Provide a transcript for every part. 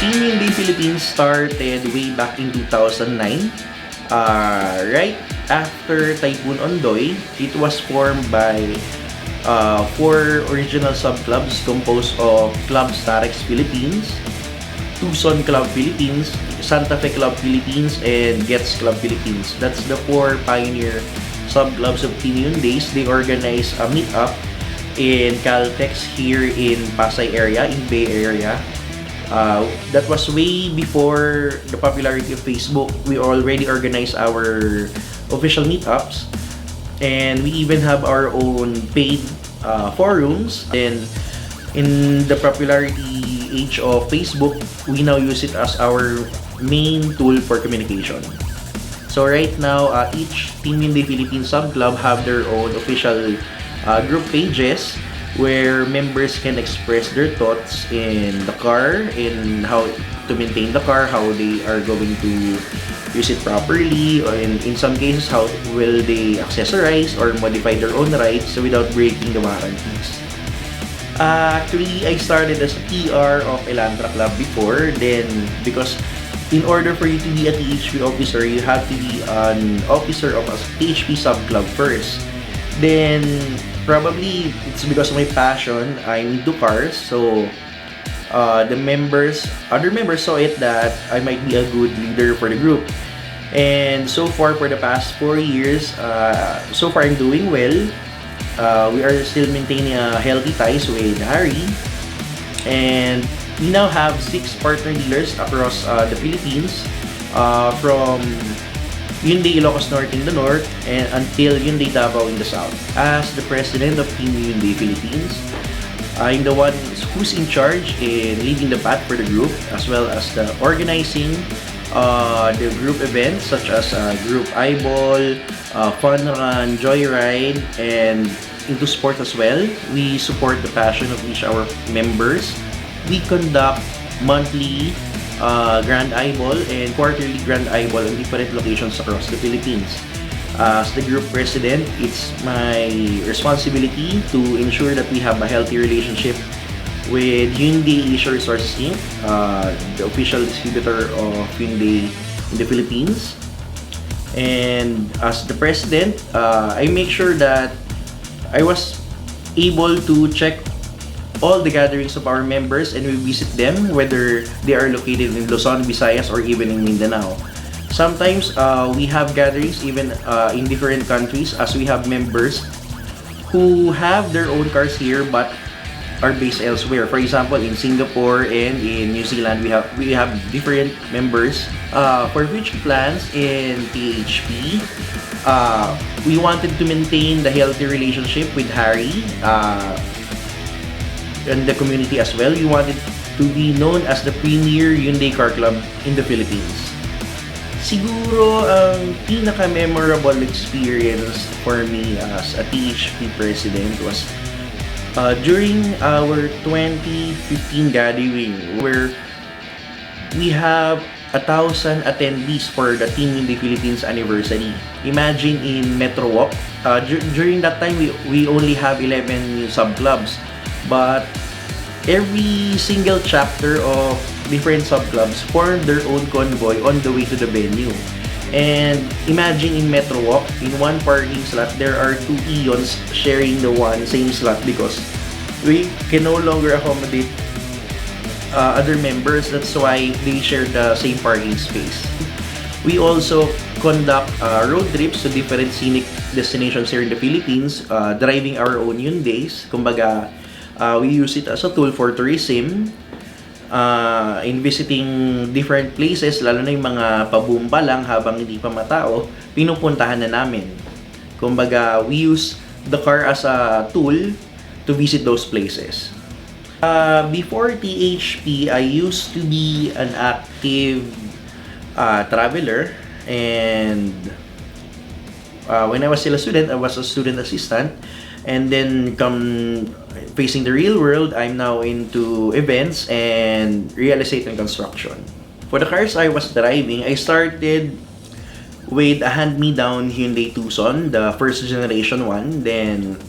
Team Hyundai Philippines started way back in 2009. Right after Typhoon Ondoy, it was formed by four original sub-clubs composed of Club Starex Philippines, Tucson Club Philippines, Santa Fe Club Philippines, and Gets Club Philippines. That's the four pioneer sub-clubs of Team Hyundai. They organize a meet-up in Caltex here in Pasay area, in Bay Area. That was way before the popularity of Facebook. We already organized our official meetups, and we even have our own paid forums. And in the popularity age of Facebook, we now use it as our main tool for communication. So right now, each Team in the Philippines sub-club have their own official group pages where members can express their thoughts in the car, in how to maintain the car, how they are going to use it properly, or in some cases, how will they accessorize or modify their own rides without breaking the warranties. Actually, I started as a PR of Elantra Club before. Then, because in order for you to be a THP officer, you have to be an officer of a THP sub-club first. Then, probably it's because of my passion. I'm into cars, so other members saw it that I might be a good leader for the group. And so far, for the past 4 years, so far I'm doing well. We are still maintaining healthy ties with Harry, and we now have 6 partner dealers across the Philippines, from Hyundai Ilocos Norte in the north and until Hyundai Davao in the south. As the president of Team Hyundai Philippines, I'm the one who's in charge in leading the path for the group, as well as the organizing the group events such as Group Eyeball, Fun Run, Joyride, and into sports as well. We support the passion of each our members. We conduct monthly Grand Eyeball and quarterly Grand Eyeball in different locations across the Philippines. As the group president, it's my responsibility to ensure that we have a healthy relationship with Hyundai Asia Resources Inc., the official distributor of Hyundai in the Philippines. And as the president, I make sure that I was able to check all the gatherings of our members, and we visit them whether they are located in Luzon, Visayas, or even in Mindanao. Sometimes we have gatherings even in different countries, as we have members who have their own cars here but are based elsewhere. For example, in Singapore and in New Zealand, we have different members. For future plans in THP, we wanted to maintain the healthy relationship with Harry and the community as well. We wanted to be known as the premier Hyundai car club in the Philippines. Siguro ang pinaka-memorable experience for me as a THP president was during our 2015 gathering, where we have 1,000 attendees for the Team in the Philippines anniversary. Imagine in Metro Walk. During that time, we only have 11 sub-clubs. But every single chapter of different sub-clubs formed their own convoy on the way to the venue. And imagine in Metro Walk, in one parking slot, there are 2 Eons sharing the one same slot because we can no longer accommodate other members. That's why they share the same parking space. We also conduct road trips to different scenic destinations here in the Philippines, driving our own Hyundais. Kumbaga, we use it as a tool for tourism, in visiting different places, lalo na yung mga pabumba lang habang hindi pa matao, pinupuntahan na namin. Kumbaga, we use the car as a tool to visit those places. Before THP, I used to be an active traveler, and when I was still a student, I was a student assistant. And then come facing the real world, I'm now into events and real estate and construction. For the cars I was driving, I started with a hand-me-down Hyundai Tucson, the first generation one. Then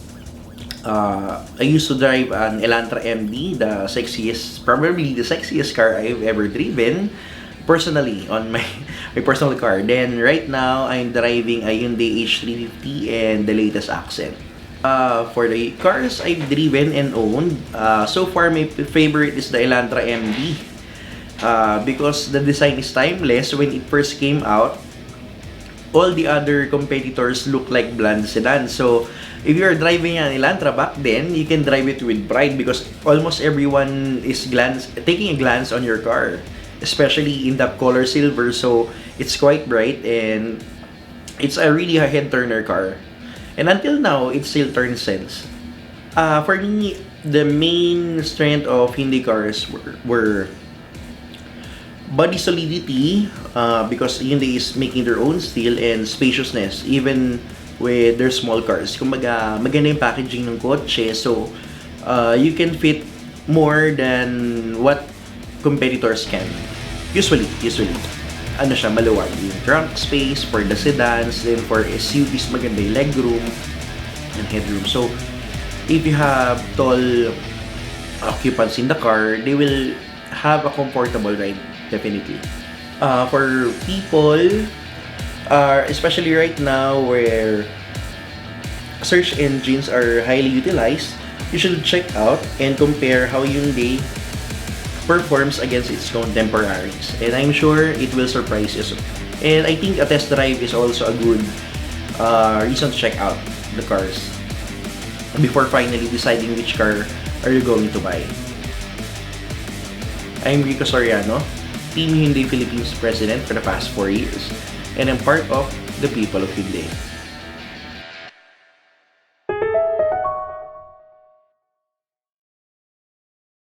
I used to drive an Elantra MD, probably the sexiest car I've ever driven personally on my my personal car. Then right now I'm driving a Hyundai H350 and the latest Accent. For the cars I've driven and owned, so far my favorite is the Elantra MD. Because the design is timeless. When it first came out, all the other competitors look like bland sedans. So if you're driving an Elantra back then, you can drive it with pride because almost everyone is taking a glance on your car, especially in the color silver. So it's quite bright and it's a really a head turner car. And until now, it still turns sense. For me, the main strength of Hyundai cars were body solidity, because Hyundai is making their own steel, and spaciousness even with their small cars. Kumbaga, maganda yung packaging ng kotse, so you can fit more than what competitors can. Usually. Ano siya, maluwag yung trunk space for the sedans, then for SUVs, maganda yung legroom and headroom. So, if you have tall occupants in the car, they will have a comfortable ride, definitely. For people, especially right now where search engines are highly utilized, you should check out and compare how Hyundai performs against its contemporaries. And I'm sure it will surprise you. And I think a test drive is also a good reason to check out the cars before finally deciding which car are you going to buy. I'm Rico Soriano, Team Hyundai Philippines President for the past 4 years, and I'm part of the people of Hyundai.